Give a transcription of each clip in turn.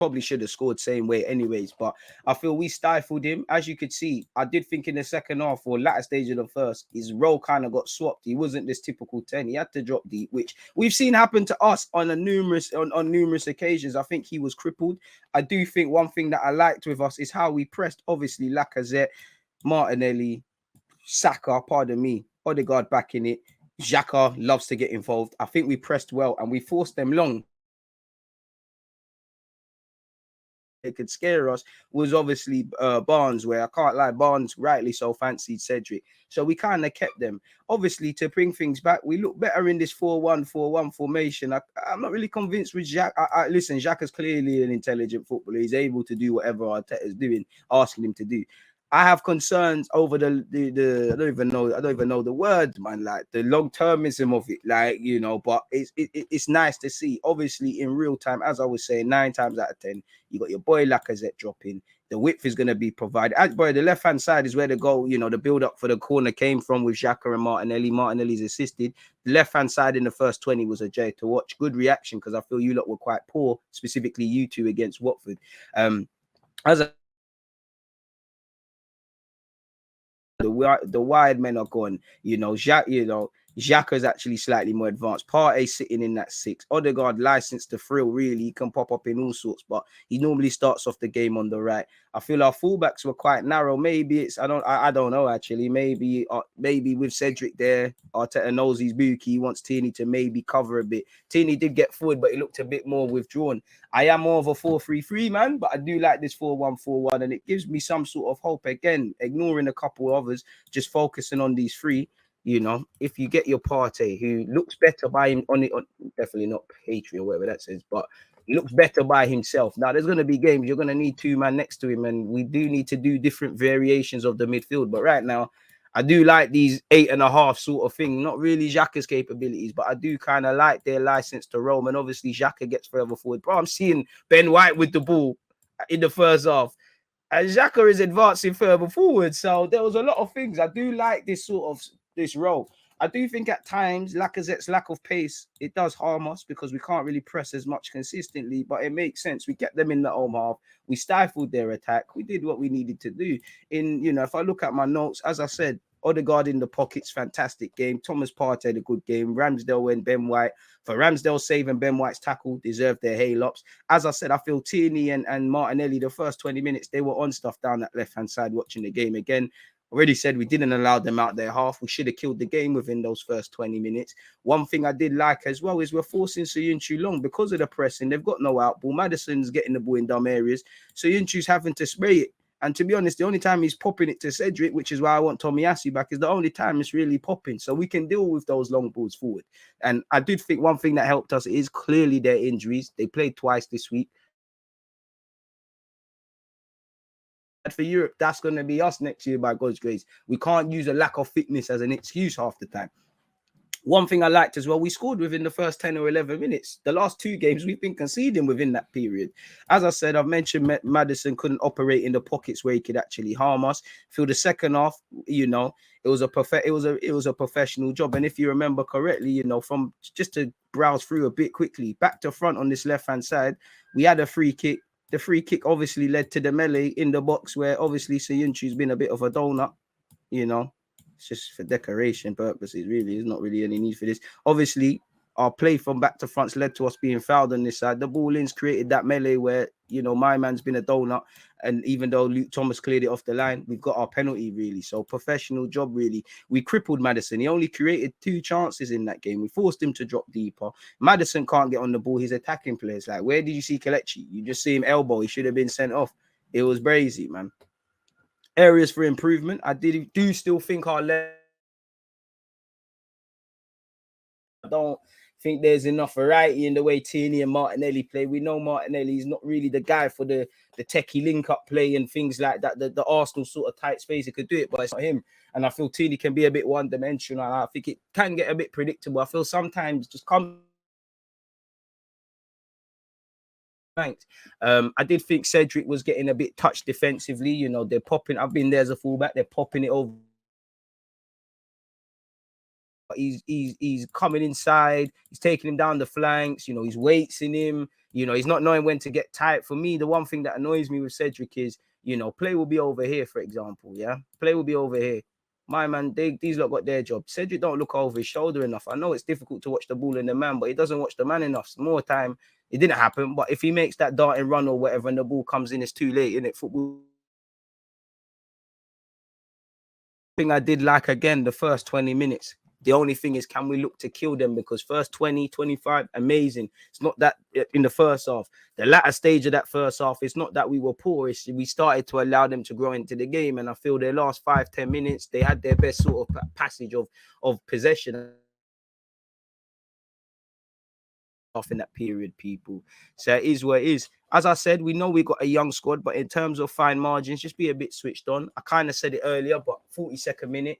probably should have scored same way anyways, but I feel we stifled him. As you could see, I did think in the second half or latter stage of the first, his role kind of got swapped. He wasn't this typical 10. He had to drop deep, which we've seen happen to us on numerous occasions. I think he was crippled. I do think one thing that I liked with us is how we pressed, obviously, Lacazette, Martinelli, Saka, pardon me, Odegaard back in it. Xhaka loves to get involved. I think we pressed well and we forced them long. It could scare us was obviously Barnes, where I can't lie, Barnes rightly so fancied Cedric. So we kind of kept them. Obviously, to bring things back, we look better in this 4-1-4-1 formation. I'm not really convinced with Jack. Listen, Jack is clearly an intelligent footballer. He's able to do whatever Arteta is doing, asking him to do. I have concerns over the I don't even know the word, man, like the long-termism of it, like, you know, but it's nice to see. Obviously, in real time, as I was saying, 9 times out of 10, you got your boy Lacazette dropping. The width is going to be provided. Boy, the left-hand side is where the goal, you know, the build-up for the corner came from with Xhaka and Martinelli. Martinelli's assisted. The left-hand side in the first 20 was a joy to watch. Good reaction, because I feel you lot were quite poor, specifically you two against Watford. As the wide men are gone. You know, Xhaka's actually slightly more advanced. Partey sitting in that 6. Odegaard licensed to thrill, really. He can pop up in all sorts, but he normally starts off the game on the right. I feel our fullbacks were quite narrow. Maybe it's I don't know actually. Maybe with Cedric there, Arteta knows he's bookie. He wants Tierney to maybe cover a bit. Tierney did get forward, but he looked a bit more withdrawn. I am more of a 4-3-3 man, but I do like this 4-1-4-1, and it gives me some sort of hope. Again, ignoring a couple others, just focusing on these 3. You know, if you get your Partey, who looks better by him on definitely not Patreon or whatever that says, but he looks better by himself. Now, there's going to be games you're going to need 2 men next to him, and we do need to do different variations of the midfield. But right now, I do like these 8.5 sort of thing. Not really Xhaka's capabilities, but I do kind of like their license to roam. And obviously, Xhaka gets further forward. Bro, I'm seeing Ben White with the ball in the first half. And Xhaka is advancing further forward. So there was a lot of things. I do like this sort of this role. I do think at times Lacazette's lack of pace, it does harm us because we can't really press as much consistently, but it makes sense. We kept them in the home half. We stifled their attack. We did what we needed to do. If I look at my notes, as I said, Odegaard in the pockets, fantastic game. Thomas Partey, a good game. Ramsdale and Ben White. For Ramsdale save and Ben White's tackle, deserved their hay-ups. As I said, I feel Tierney and Martinelli, the first 20 minutes, they were on stuff down that left-hand side watching the game again. Already said we didn't allow them out their half. We should have killed the game within those first 20 minutes. One thing I did like as well is we're forcing Soyuncu long because of the pressing. They've got no out ball. Maddison's getting the ball in dumb areas. Soyuncu's having to spray it. And to be honest, the only time he's popping it to Cedric, which is why I want Tomiyasu back, is the only time it's really popping. So we can deal with those long balls forward. And I did think one thing that helped us is clearly their injuries. They played twice this week. For Europe, that's going to be us next year by God's grace. We can't use a lack of fitness as an excuse half the time. One thing I liked as well, we scored within the first 10 or 11 minutes. The last 2 games, we've been conceding within that period. As I said, I've mentioned Maddison couldn't operate in the pockets where he could actually harm us. For the second half, you know, it was a professional job. And if you remember correctly, you know, from just to browse through a bit quickly, back to front on this left-hand side, we had a free kick. The free kick obviously led to the melee in the box where obviously Soyuncu's been a bit of a donut, you know. It's just for decoration purposes, really. There's not really any need for this. Obviously, our play from back to fronts led to us being fouled on this side. The ball-ins created that melee where, you know, my man's been a donut. And even though Luke Thomas cleared it off the line, we've got our penalty, really. So professional job, really. We crippled Maddison. He only created 2 chances in that game. We forced him to drop deeper. Maddison can't get on the ball. He's attacking players. Like, where did you see Kelechi? You just see him elbow. He should have been sent off. It was brazy, man. Areas for improvement. I do still think our level. I don't think there's enough variety in the way Tierney and Martinelli play. We know Martinelli is not really the guy for the techie link-up play and things like that. The Arsenal sort of tight space, he could do it, but it's not him. And I feel Tierney can be a bit one-dimensional. I think it can get a bit predictable. I feel sometimes just come. Thanks. I did think Cedric was getting a bit touched defensively. You know, they're popping. I've been there as a fullback. They're popping it over. He's coming inside. He's taking him down the flanks. You know, he's weights in him. You know, he's not knowing when to get tight. For me, the one thing that annoys me with Cedric is, you know, play will be over here, for example. Yeah, play will be over here. My man, these lot got their job. Cedric don't look over his shoulder enough. I know it's difficult to watch the ball in the man, but he doesn't watch the man enough. More time, it didn't happen. But if he makes that darting run or whatever, and the ball comes in, it's too late, isn't it? Football. Thing I did like again, the first 20 minutes. The only thing is, can we look to kill them? Because first 20, 25, amazing. It's not that in the first half. The latter stage of that first half, it's not that we were poor. It's we started to allow them to grow into the game. And I feel their last 5, 10 minutes, they had their best sort of passage of possession off in that period, people. So it is what it is. As I said, we know we got a young squad, but in terms of fine margins, just be a bit switched on. I kind of said it earlier, but 42nd minute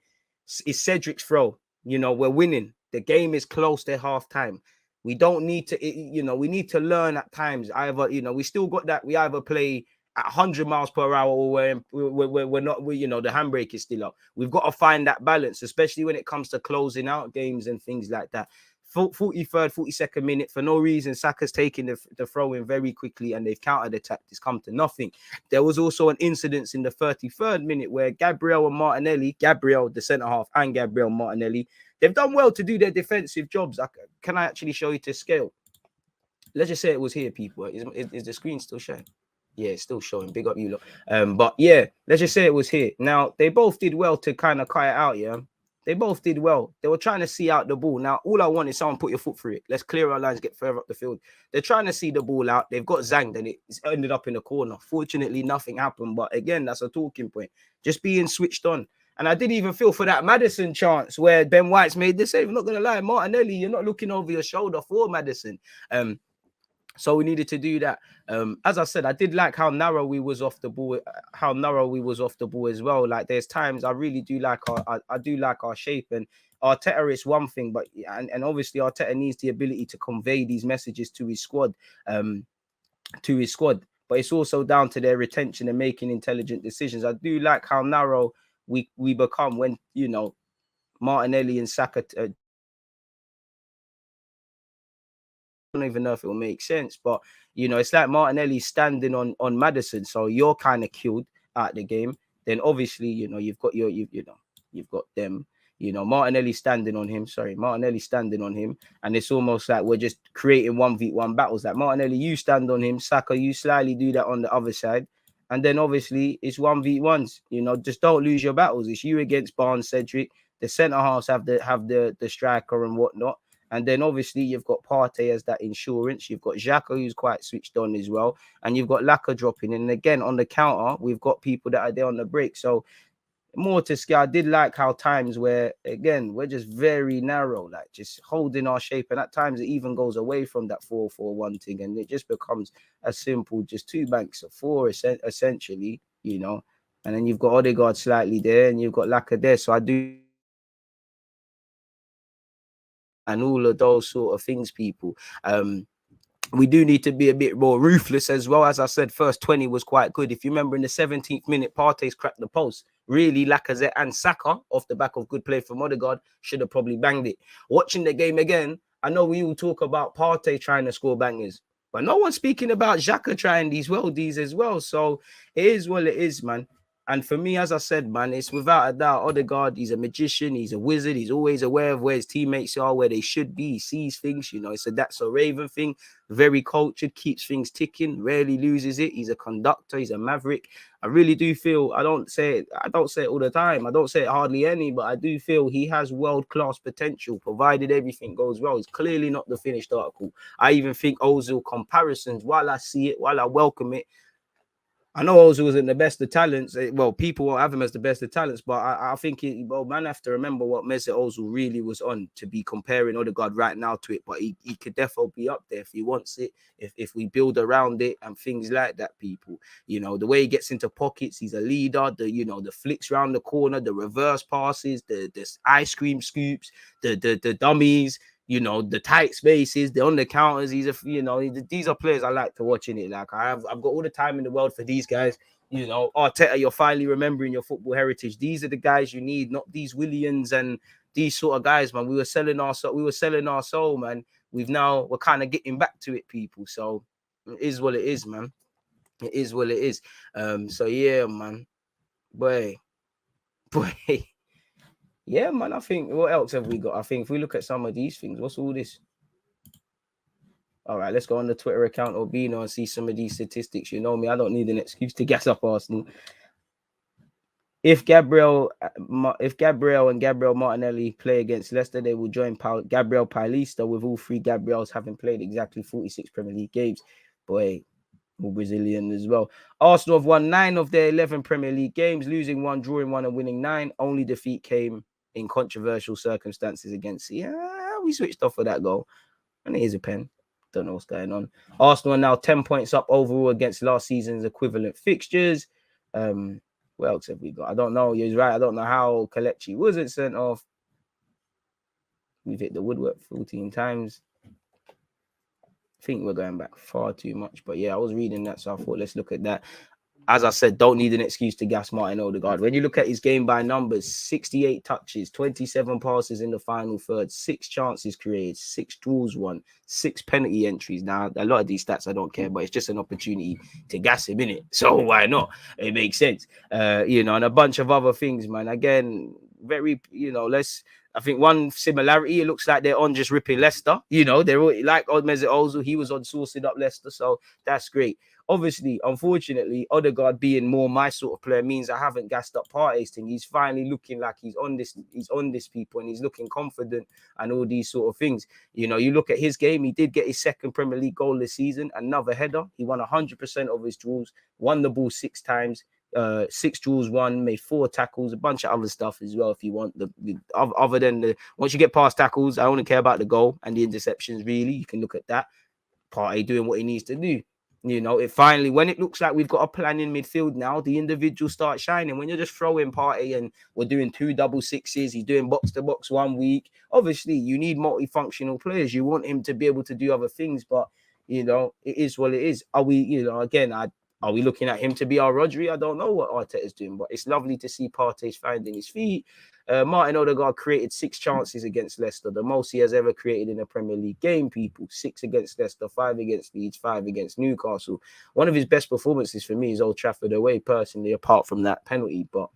is Cedric's throw. You know, we're winning. The game is close to half time. We don't need to, you know, we need to learn at times. Either, you know, we still got that. We either play at 100 miles per hour or we're not, you know, the handbrake is still up. We've got to find that balance, especially when it comes to closing out games and things like that. 43rd, 42nd minute, for no reason, Saka's taking the throw in very quickly and they've counter-attacked. It's come to nothing. There was also an incident in the 33rd minute where Gabriel and Martinelli, Gabriel, the centre-half, and Gabriel Martinelli, they've done well to do their defensive jobs. Can I actually show you to scale? Let's just say it was here, people. Is the screen still showing? Yeah, it's still showing. Big up you lot. But yeah, let's just say it was here. Now, they both did well to kind of cut it out, yeah? They both did well. They were trying to see out the ball. Now, all I want is someone put your foot through it. Let's clear our lines, get further up the field. They're trying to see the ball out. They've got zanged and it's ended up in the corner. Fortunately, nothing happened. But again, that's a talking point. Just being switched on. And I didn't even feel for that Maddison chance where Ben White's made the save. I'm not going to lie, Martinelli, you're not looking over your shoulder for Maddison. So we needed to do that. As I said, I did like how narrow we was off the ball, as well. Like there's times I really do like I do like our shape, and Arteta is one thing, but and obviously Arteta needs the ability to convey these messages to his squad, But it's also down to their retention and making intelligent decisions. I do like how narrow we become when, you know, Martinelli and Saka. I don't even know if it will make sense, but you know, it's like Martinelli standing on Maddison, so you're kind of killed at the game. Then obviously, you know, you've got you've got them. You know, Martinelli standing on him. And it's almost like we're just creating 1v1 battles. Like Martinelli, you stand on him. Saka, you slyly do that on the other side, and then obviously it's 1v1s. You know, just don't lose your battles. It's you against Barnes, Cedric. The centre halves have the striker and whatnot. And then obviously you've got Partey as that insurance. You've got Xhaka, who's quite switched on as well. And you've got Laka dropping in. And again, on the counter, we've got people that are there on the break. So more to scale. I did like how times where, again, we're just very narrow, like just holding our shape. And at times it even goes away from that 4-4-1 thing. And it just becomes a simple, just two banks of four, essentially, you know. And then you've got Odegaard slightly there and you've got Laka there. So I do. And all of those sort of things, people. We do need to be a bit more ruthless as well. As I said, first 20 was quite good. If you remember in the 17th minute, Partey's cracked the post. Really, Lacazette and Saka, off the back of good play from Odegaard, should have probably banged it. Watching the game again, I know we all talk about Partey trying to score bangers, but no one's speaking about Xhaka trying these as well. So it is what it is, man. And for me, as I said, man, it's without a doubt, Odegaard, he's a magician, he's a wizard, he's always aware of where his teammates are, where they should be, he sees things, you know, it's a that's a Raven thing, very cultured, keeps things ticking, rarely loses it, he's a conductor, he's a maverick. I really do feel, I don't say it all the time, I don't say it hardly any, but I do feel he has world-class potential, provided everything goes well. He's clearly not the finished article. I even think Ozil comparisons, while I see it, while I welcome it, I know Ozil wasn't the best of talents. Well, people won't have him as the best of talents, but I think man have to remember what Mesut Ozil really was on to be comparing Odegaard right now to it. But he could definitely be up there if he wants it, if we build around it and things like that, people. You know, the way he gets into pockets, he's a leader, the flicks round the corner, the reverse passes, the ice cream scoops, the dummies, you know, the tight spaces, the on the counters. These are players I like to watch in it. Like I've got all the time in the world for these guys. You know, Arteta, you're finally remembering your football heritage. These are the guys you need, not these Williams and these sort of guys, man. We were selling our soul, man. We're kind of getting back to it, people. So It is what it is, man. It is what it is. So yeah, man. Boy, boy. Yeah, man. I think what else have we got? I think if we look at some of these things, what's all this? All right, let's go on the Twitter account or Bino and see some of these statistics. You know me, I don't need an excuse to gas up Arsenal. If Gabriel and Gabriel Martinelli play against Leicester, they will join Gabriel Paulista, with all three Gabriels having played exactly 46 Premier League games. Boy, all Brazilian as well. Arsenal have won 9 of their 11 Premier League games, losing 1, drawing 1, and winning 9. Only defeat came in controversial circumstances against. Yeah, we switched off for that goal. And here's a pen. Don't know what's going on. Arsenal are now 10 points up overall against last season's equivalent fixtures. What else have we got? I don't know. You're right. I don't know how Kelechi wasn't sent off. We've hit the woodwork 14 times. I think we're going back far too much. But yeah, I was reading that, so I thought let's look at that. As I said, don't need an excuse to gas Martin Odegaard. When you look at his game by numbers, 68 touches, 27 passes in the final third, 6 chances created, 6 draws won, 6 penalty entries. Now, a lot of these stats I don't care, but it's just an opportunity to gas him, innit? So why not? It makes sense. And a bunch of other things, man. Again, very, I think one similarity, it looks like they're on just ripping Leicester. They're all, like Mesut Ozil, he was on sourcing up Leicester, so that's great. Obviously, unfortunately, Odegaard being more my sort of player means I haven't gassed up Partey's thing. He's finally looking like he's on this people, and he's looking confident and all these sort of things. You look at his game, he did get his second Premier League goal this season, another header. He won 100% of his draws, won the ball 6 times. 6 draws won, made 4 tackles, a bunch of other stuff as well. If you want other than once you get past tackles, I only care about the goal and the interceptions. Really, you can look at that. Partey doing what he needs to do. It finally, when it looks like we've got a plan in midfield now, the individuals start shining. When you're just throwing Partey and we're doing 2 double sixes, he's doing box to box 1 week. Obviously, you need multifunctional players. You want him to be able to do other things, but it is what it is. Are we, are we looking at him to be our Rodri? I don't know what Arteta is doing, but it's lovely to see Partey's finding his feet. Martin Odegaard created 6 chances against Leicester, the most he has ever created in a Premier League game, people. 6 against Leicester, 5 against Leeds, 5 against Newcastle. One of his best performances for me is Old Trafford away, personally, apart from that penalty. But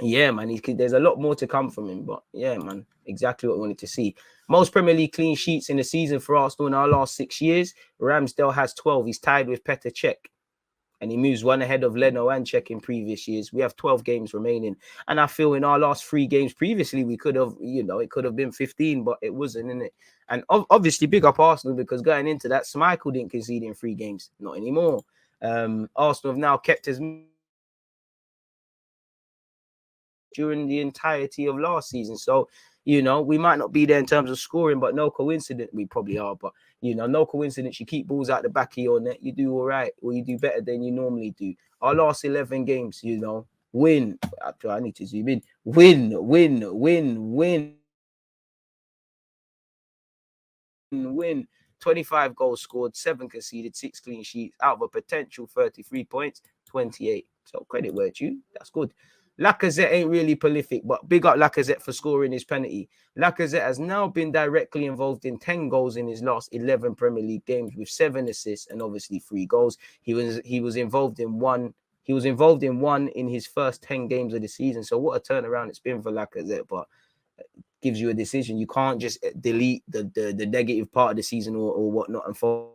yeah, man, there's a lot more to come from him. But yeah, man, exactly what I wanted to see. Most Premier League clean sheets in the season for Arsenal in our last 6 years. Ramsdale has 12. He's tied with Petr Cech. And he moves 1 ahead of Leno and Cech in previous years. We have 12 games remaining. And I feel in our last 3 games previously, we could have, it could have been 15, but it wasn't, innit? And obviously, big up Arsenal, because going into that, Schmeichel didn't concede in 3 games. Not anymore. Arsenal have now kept his during the entirety of last season. So, we might not be there in terms of scoring, but no coincidence. We probably are, but, no coincidence. You keep balls out the back of your net, you do all right, or you do better than you normally do. Our last 11 games, win. Actually, I need to zoom in. Win. 25 goals scored, 7 conceded, 6 clean sheets, out of a potential 33 points, 28. So credit where it's due. That's good. Lacazette ain't really prolific, but big up Lacazette for scoring his penalty. Lacazette has now been directly involved in 10 goals in his last 11 Premier League games, with 7 assists and obviously 3 goals. He was involved in one. He was involved in 1 in his first 10 games of the season. So what a turnaround it's been for Lacazette, but gives you a decision. You can't just delete the negative part of the season or whatnot and follow.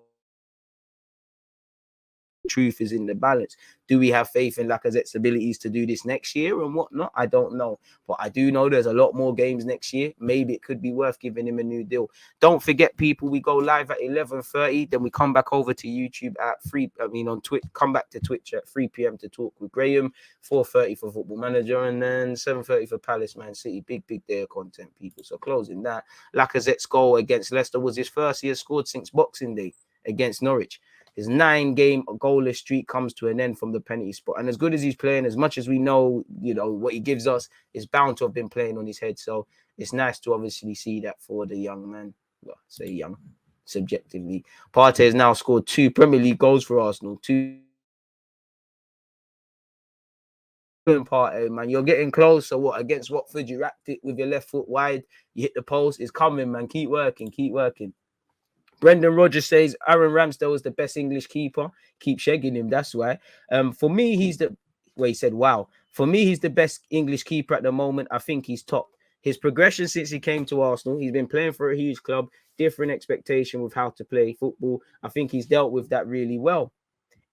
Truth is in the balance. Do we have faith in Lacazette's abilities to do this next year and whatnot? I don't know, but I do know there's a lot more games next year. Maybe it could be worth giving him a new deal. Don't forget, people, we go live at 11:30, then we come back over to YouTube at 3. On Twitch, come back to Twitch at 3 p.m. to talk with Graham. 4:30 for Football Manager, and then 7:30 for Palace Man City. Big day of content, people. So closing that, Lacazette's goal against Leicester was his first he has scored since Boxing Day against Norwich. His 9-game goalless streak comes to an end from the penalty spot. And as good as he's playing, as much as we know, what he gives us, is bound to have been playing on his head. So it's nice to obviously see that for the young man. Well, say young, subjectively. Partey has now scored 2 Premier League goals for Arsenal. 2. Partey, man, you're getting close. So what, against Watford, you wrapped it with your left foot wide. You hit the post. It's coming, man. Keep working. Brendan Rodgers says Aaron Ramsdale was the best English keeper. Keep shagging him. That's why. For me, he's the. Well, he said, "Wow." For me, he's the best English keeper at the moment. I think he's top. His progression since he came to Arsenal, he's been playing for a huge club, different expectation with how to play football. I think he's dealt with that really well.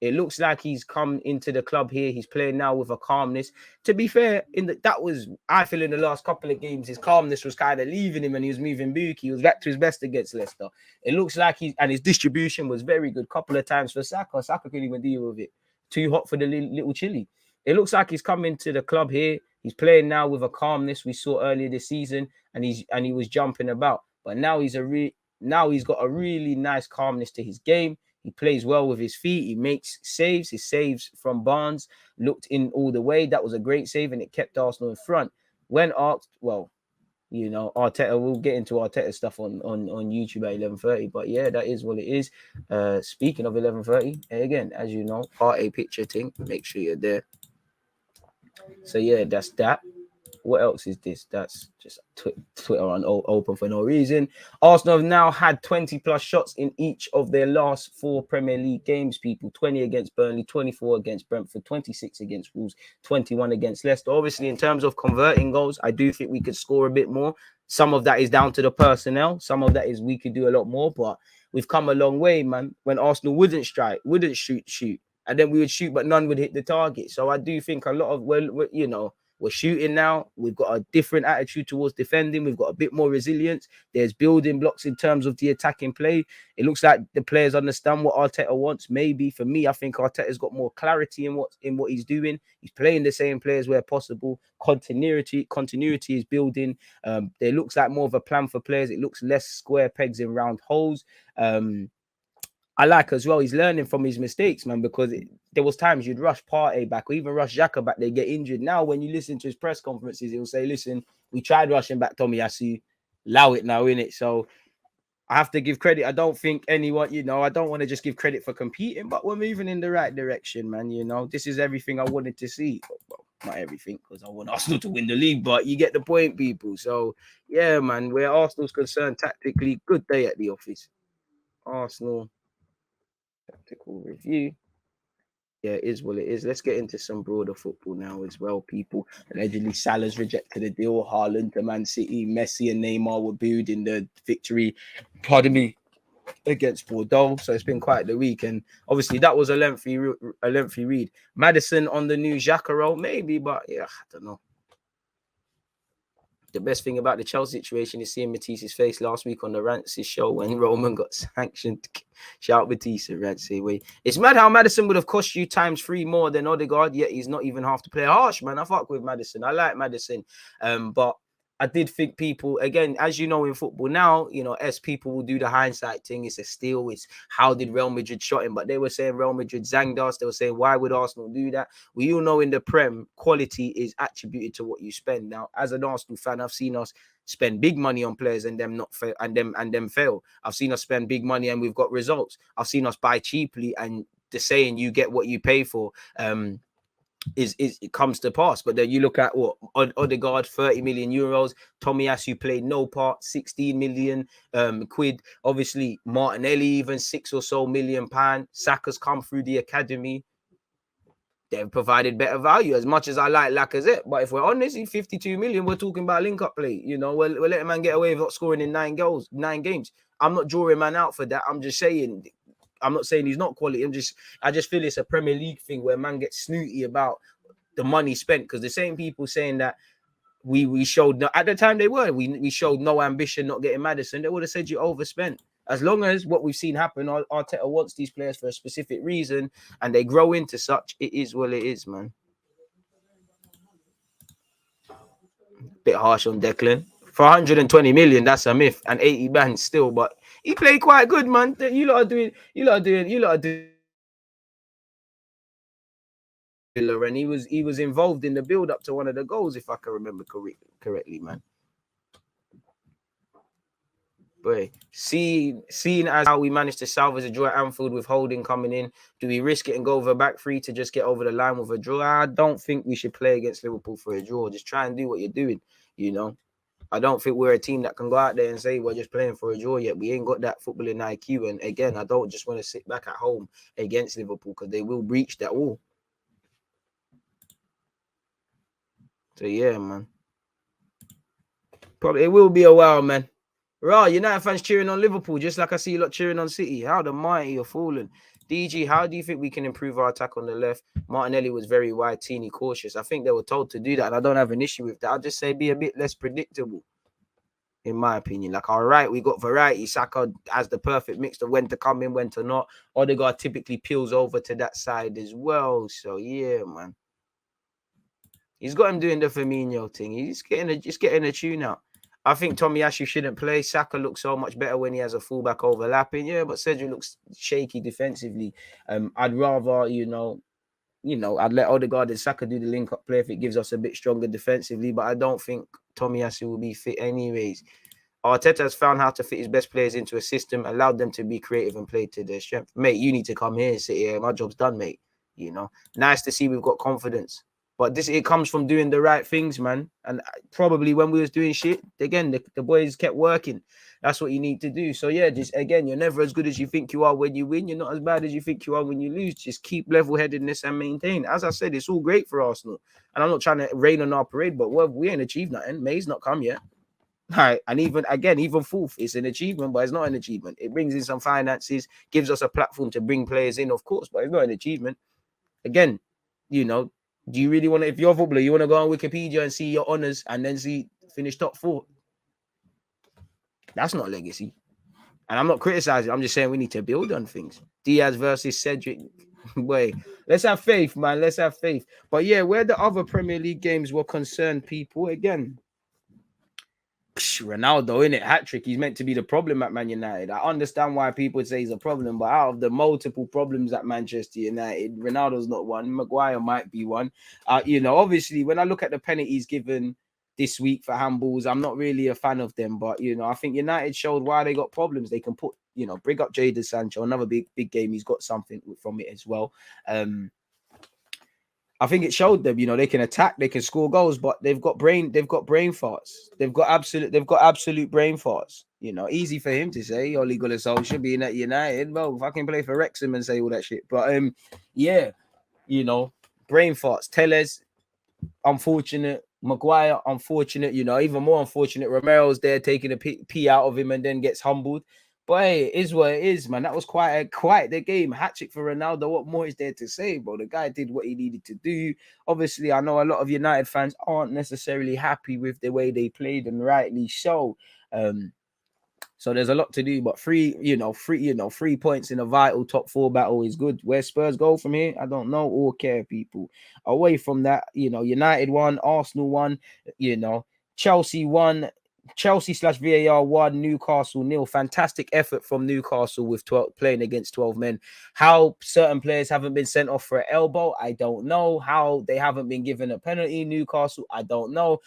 It looks like he's come into the club here. He's playing now with a calmness. To be fair, that was, I feel, in the last couple of games, his calmness was kind of leaving him and he was moving booky. He was back to his best against Leicester. It looks like and his distribution was very good. Couple of times for Saka. Saka couldn't even deal with it. Too hot for the little chili. It looks like he's coming to the club here. He's playing now with a calmness we saw earlier this season, and he was jumping about. But now he's got a really nice calmness to his game. He plays well with his feet. He makes saves. His saves from Barnes looked in all the way. That was a great save, and it kept Arsenal in front. When asked, well, Arteta, we'll get into Arteta stuff on YouTube at 11:30. But yeah, that is what it is. Speaking of 11:30, again, as you know, part A picture thing. Make sure you're there. So yeah, that's that. What else is this? That's just Twitter on open for no reason. Arsenal have now had 20 plus shots in each of their last 4 Premier League games, people. 20 against Burnley, 24 against Brentford, 26 against Wolves, 21 against Leicester. Obviously, in terms of converting goals, I do think we could score a bit more. Some of that is down to the personnel. Some of that is we could do a lot more, but we've come a long way, man. When Arsenal wouldn't strike, wouldn't shoot, and then we would shoot, but none would hit the target. So I do think a lot of, we're shooting now. We've got a different attitude towards defending. We've got a bit more resilience. There's building blocks in terms of the attacking play. It looks like the players understand what Arteta wants. Maybe for me, I think Arteta's got more clarity in what he's doing. He's playing the same players where possible. Continuity is building. There looks like more of a plan for players. It looks less square pegs in round holes. I like as well, he's learning from his mistakes, man, because there was times you'd rush Partey back or even rush Xhaka back, they get injured. Now, when you listen to his press conferences, he'll say, listen, we tried rushing back Tomiyasu, allow it now, innit? So I have to give credit. I don't think anyone, I don't want to just give credit for competing, but we're moving in the right direction, man. This is everything I wanted to see. Well, not everything, because I want Arsenal to win the league, but you get the point, people. So, yeah, man, where Arsenal's concerned tactically, good day at the office. Arsenal Tactical review. Yeah, it is what it is. Let's get into some broader football now as well, people. Allegedly, Salah's rejected the deal. Haaland to Man City. Messi and Neymar were booed in the victory, against Bordeaux. So it's been quite the week. And obviously, that was a lengthy read. Maddison on the new Xhaka role, maybe, but yeah, I don't know. The best thing about the Chelsea situation is seeing Matisse's face last week on the Rancy show when Roman got sanctioned. Shout out Matisse, Rancy. It's mad how Maddison would have cost you times 3 more than Odegaard, yet he's not even half the player. Harsh, man. I fuck with Maddison. I like Maddison. But I did think people, again, as you know in football now, as people will do the hindsight thing, it's a steal. It's how did Real Madrid shot him? But they were saying Real Madrid zanged us. They were saying, why would Arsenal do that? We all know in the Prem, quality is attributed to what you spend. Now, as an Arsenal fan, I've seen us spend big money on players and them not fail and them fail. I've seen us spend big money and we've got results. I've seen us buy cheaply and the saying you get what you pay for. It comes to pass. But then you look at what Odegaard, 30 million euros. Tomiyasu played no part, 16 million quid. Obviously, Martinelli, even £6 or so million. Saka's come through the academy. They've provided better value. As much as I like Lacazette, but if we're honest, 52 million, we're talking about link-up play. We're letting man get away with not scoring in 9 games. I'm not drawing man out for that. I'm just saying. I'm not saying he's not quality. I just feel it's a Premier League thing where man gets snooty about the money spent, because the same people saying that we showed at the time we showed no ambition not getting Maddison, they would have said you overspent. As long as what we've seen happen, Arteta wants these players for a specific reason and they grow into such, it is what it is, man. Bit harsh on Declan. For 120 million, that's a myth, and 80 bands still, but he played quite good, man. You lot are doing. And he was involved in the build up to one of the goals, if I can remember correctly, man. But seeing as how we managed to salvage a draw at Anfield with Holding coming in, do we risk it and go over back 3 to just get over the line with a draw? I don't think we should play against Liverpool for a draw. Just try and do what you're doing, I don't think we're a team that can go out there and say we're just playing for a draw yet. We ain't got that footballing IQ. And again, I don't just want to sit back at home against Liverpool because they will breach that wall. So yeah, man. Probably it will be a while, man. Right, United fans cheering on Liverpool, just like I see a lot cheering on City. How the mighty are falling. DG, how do you think we can improve our attack on the left? Martinelli was very wide, teeny cautious. I think they were told to do that, and I don't have an issue with that. I'll just say be a bit less predictable, in my opinion. Like, all right, we got variety. Saka has the perfect mix of when to come in, when to not. Odegaard typically peels over to that side as well. So, yeah, man. He's got him doing the Firmino thing. He's getting a tune out. I think Tomiyasu shouldn't play. Saka looks so much better when he has a fullback overlapping. Yeah, but Cedric looks shaky defensively. I'd rather, I'd let Odegaard and Saka do the link-up play if it gives us a bit stronger defensively. But I don't think Tomiyasu will be fit anyways. Arteta has found how to fit his best players into a system, allowed them to be creative and play to their strength. Mate, you need to come here and sit here. My job's done, mate. Nice to see we've got confidence. But it comes from doing the right things, man. And probably when we was doing shit, again, the boys kept working. That's what you need to do. So, yeah, just, again, you're never as good as you think you are when you win. You're not as bad as you think you are when you lose. Just keep level-headedness and maintain. As I said, it's all great for Arsenal. And I'm not trying to rain on our parade, but we ain't achieved nothing. May's not come yet. Right. And even fourth, it's an achievement, but it's not an achievement. It brings in some finances, gives us a platform to bring players in, of course, but it's not an achievement. Again, do you really want to, if you're a footballer, you want to go on Wikipedia and see your honours and then finish top 4? That's not legacy. And I'm not criticizing. I'm just saying we need to build on things. Diaz versus Cedric. Boy, let's have faith, man. Let's have faith. But yeah, where the other Premier League games were concerned, people, again, Ronaldo, innit? Hat-trick. He's meant to be the problem at Man United. I understand why people say he's a problem, but out of the multiple problems at Manchester United, Ronaldo's not one. Maguire might be one. Obviously, when I look at the penalties given this week for handballs, I'm not really a fan of them. But, I think United showed why they got problems. They can bring up Jadon Sancho, another big game. He's got something from it as well. I think it showed them, they can attack, they can score goals, but they've got brain farts. They've got absolute brain farts. Easy for him to say, Ole Gunnar Solskjaer being at United. Well, if I can play for Wrexham and say all that shit. But brain farts. Tellez, unfortunate. Maguire, unfortunate. Even more unfortunate. Romero's there taking a pee out of him and then gets humbled. But hey, it is what it is, man. That was quite the game. Hat-trick for Ronaldo. What more is there to say, bro? The guy did what he needed to do. Obviously, I know a lot of United fans aren't necessarily happy with the way they played, and rightly so. So there's a lot to do, but 3 points in a vital top 4 battle is good. Where Spurs go from here, I don't know or care, people. Away from that, United won, Arsenal won, Chelsea won. Chelsea/VAR 1, Newcastle 0. Fantastic effort from Newcastle with playing against 12 men. How certain players haven't been sent off for an elbow, I don't know. How they haven't been given a penalty, Newcastle, I don't know.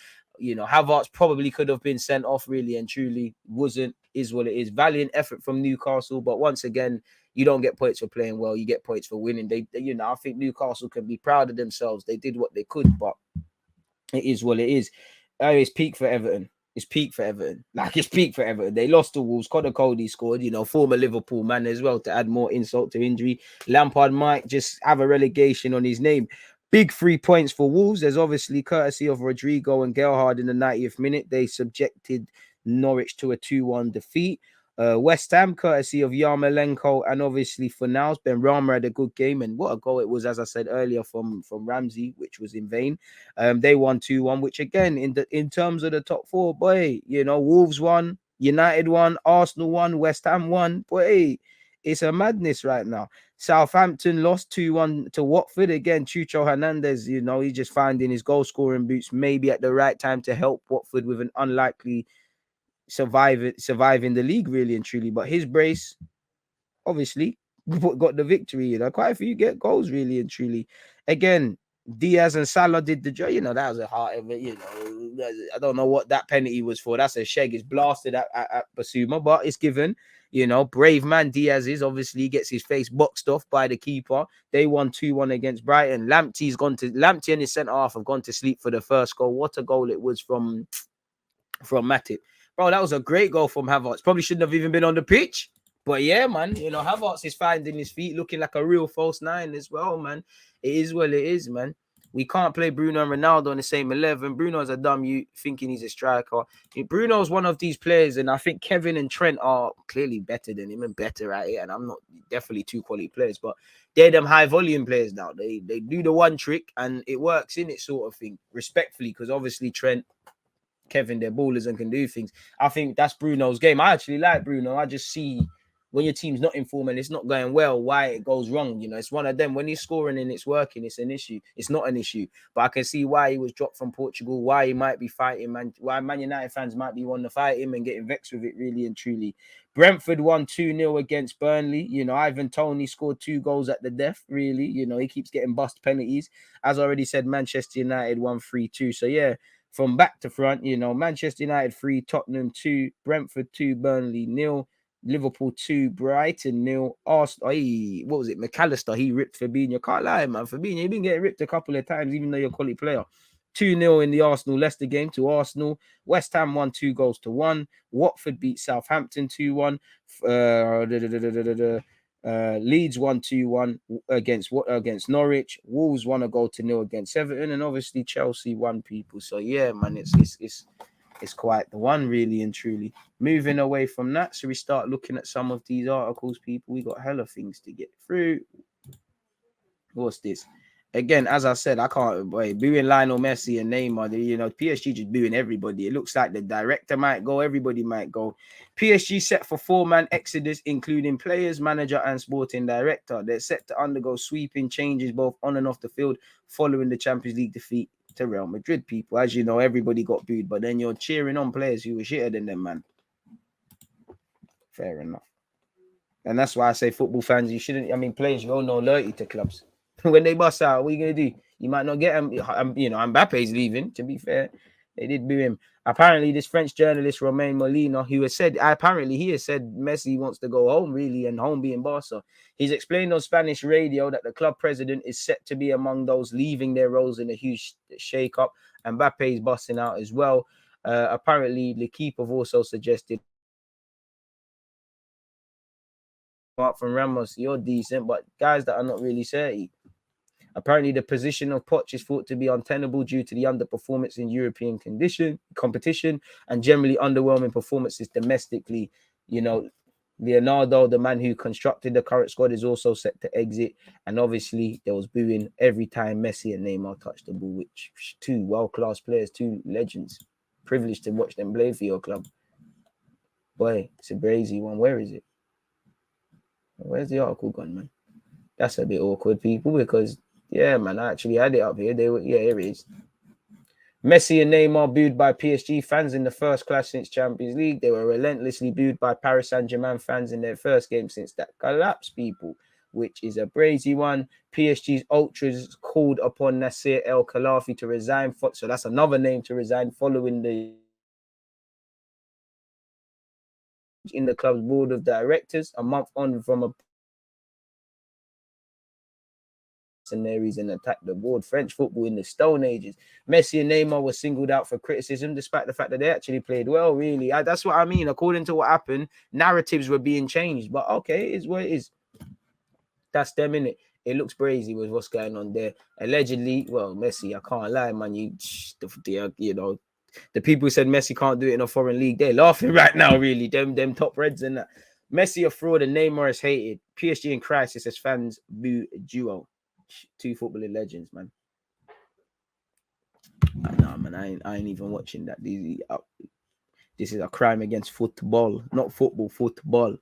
Havertz probably could have been sent off, really and truly. Wasn't, is what it is. Valiant effort from Newcastle, but once again, you don't get points for playing well. You get points for winning. I think Newcastle can be proud of themselves. They did what they could, but it is what it is. It's peak for Everton. It's peak for Everton. It's peak for Everton. They lost to Wolves. Connor Cody scored, former Liverpool man as well, to add more insult to injury. Lampard might just have a relegation on his name. Big 3 points for Wolves. There's obviously courtesy of Rodrigo and Gerrard in the 90th minute. They subjected Norwich to a 2-1 defeat. West Ham, courtesy of Yarmolenko, and obviously for now, Ben Rama had a good game, and what a goal it was, as I said earlier, from Ramsey, which was in vain. They won 2-1, which again, in terms of the top 4, boy, Wolves won, United won, Arsenal won, West Ham won, boy, it's a madness right now. Southampton lost 2-1 to Watford. Again, Chucho Hernandez, he's just finding his goal-scoring boots maybe at the right time to help Watford with an unlikely surviving the league, really and truly. But his brace, obviously, got the victory. Quite a few get goals, really and truly. Again, Diaz and Salah did the job. That was a heart of it. I don't know what that penalty was for. That's a sheg. It's blasted at Basuma, but it's given. Brave man Diaz is obviously gets his face boxed off by the keeper. They won 2-1 against Brighton. Lamptey and his centre half have gone to sleep for the first goal. What a goal it was from from Matip. Bro, that was a great goal from Havertz. Probably shouldn't have even been on the pitch. But yeah, man, Havertz is finding his feet, looking like a real false nine as well, man. It is what it is, man. We can't play Bruno and Ronaldo in the same 11. Bruno's a dumb you thinking he's a striker. Bruno's one of these players, and I think Kevin and Trent are clearly better than him and better at it. And I'm not definitely two quality players, but they're them high volume players now. They do the one trick and it works in it, sort of thing. Respectfully, because obviously Trent, Kevin, they're ballers and can do things. I think that's Bruno's game. I actually like Bruno. I just see when your team's not in form and it's not going well, why it goes wrong. It's one of them. When he's scoring and it's working, it's an issue. It's not an issue. But I can see why he was dropped from Portugal, why he might be fighting, man. Why Man United fans might be wanting to fight him and getting vexed with it, really and truly. Brentford won 2-0 against Burnley. Ivan Toney scored 2 goals at the death, really. He keeps getting bust penalties. As I already said, Manchester United won 3-2. So, yeah, from back to front, Manchester United 3, Tottenham 2, Brentford 2, Burnley 0, Liverpool 2, Brighton 0, Arsenal, what was it? McAllister, he ripped Fabinho. Can't lie, man. Fabinho, you've been getting ripped a couple of times, even though you're a quality player. 2-0 in the Arsenal-Leicester game to Arsenal. West Ham won 2-1. Watford beat Southampton 2-1. Leeds won 2-1 against Norwich. Wolves won 1-0 against Everton, and obviously Chelsea won, people. So yeah, man, it's quite the one, really and truly. Moving away from that, so we start looking at some of these articles, people. We got hella things to get through. What's this? Again, as I said, I can't booing Lionel Messi and Neymar. PSG just booing everybody. It looks like the director might go, everybody might go. PSG set for 4-man exodus, including players, manager, and sporting director. They're set to undergo sweeping changes both on and off the field following the Champions League defeat to Real Madrid, people. As you know, everybody got booed, but then you're cheering on players who were shitter than them, man. Fair enough. And that's why I say football fans, you shouldn't, players, you owe no loyalty to clubs. When they bust out, what are you going to do? You might not get him. Mbappe's leaving, to be fair. They did boo him. Apparently, this French journalist, Romain Molina, he has said Messi wants to go home, really, and home being Barca. He's explained on Spanish radio that the club president is set to be among those leaving their roles in a huge shake-up. Mbappe's busting out as well. Apparently, L'Equipe have also suggested, apart from Ramos, you're decent, but guys that are not really 30. Apparently, the position of Poch is thought to be untenable due to the underperformance in European competition and generally underwhelming performances domestically. Leonardo, the man who constructed the current squad, is also set to exit. And obviously, there was booing every time Messi and Neymar touched the ball, which 2 world-class players, 2 legends. Privileged to watch them play for your club. Boy, it's a crazy one. Where is it? Where's the article gone, man? That's a bit awkward, people, because yeah, man, I actually had it up here. Here it is. Messi and Neymar booed by PSG fans in the first clash since Champions League. They were relentlessly booed by Paris Saint-Germain fans in their first game since that collapse, people, which is a brazy one. PSG's ultras called upon Nasser El Khelafi to resign. So that's another name to resign following in the club's board of directors a month on from a mercenaries and attacked the board. French football in the Stone Ages. Messi and Neymar were singled out for criticism, despite the fact that they actually played well, really. That's what I mean. According to what happened, narratives were being changed. But okay, it is what it is. That's them, innit? It looks crazy with what's going on there. Allegedly, well, Messi, I can't lie, man. The people who said Messi can't do it in a foreign league, they're laughing right now, really. Them top reds and that. Messi a fraud and Neymar is hated. PSG in crisis as fans boo duo. 2 footballing legends, man. Nah, man, I ain't even watching that. This is a crime against football, not football, football.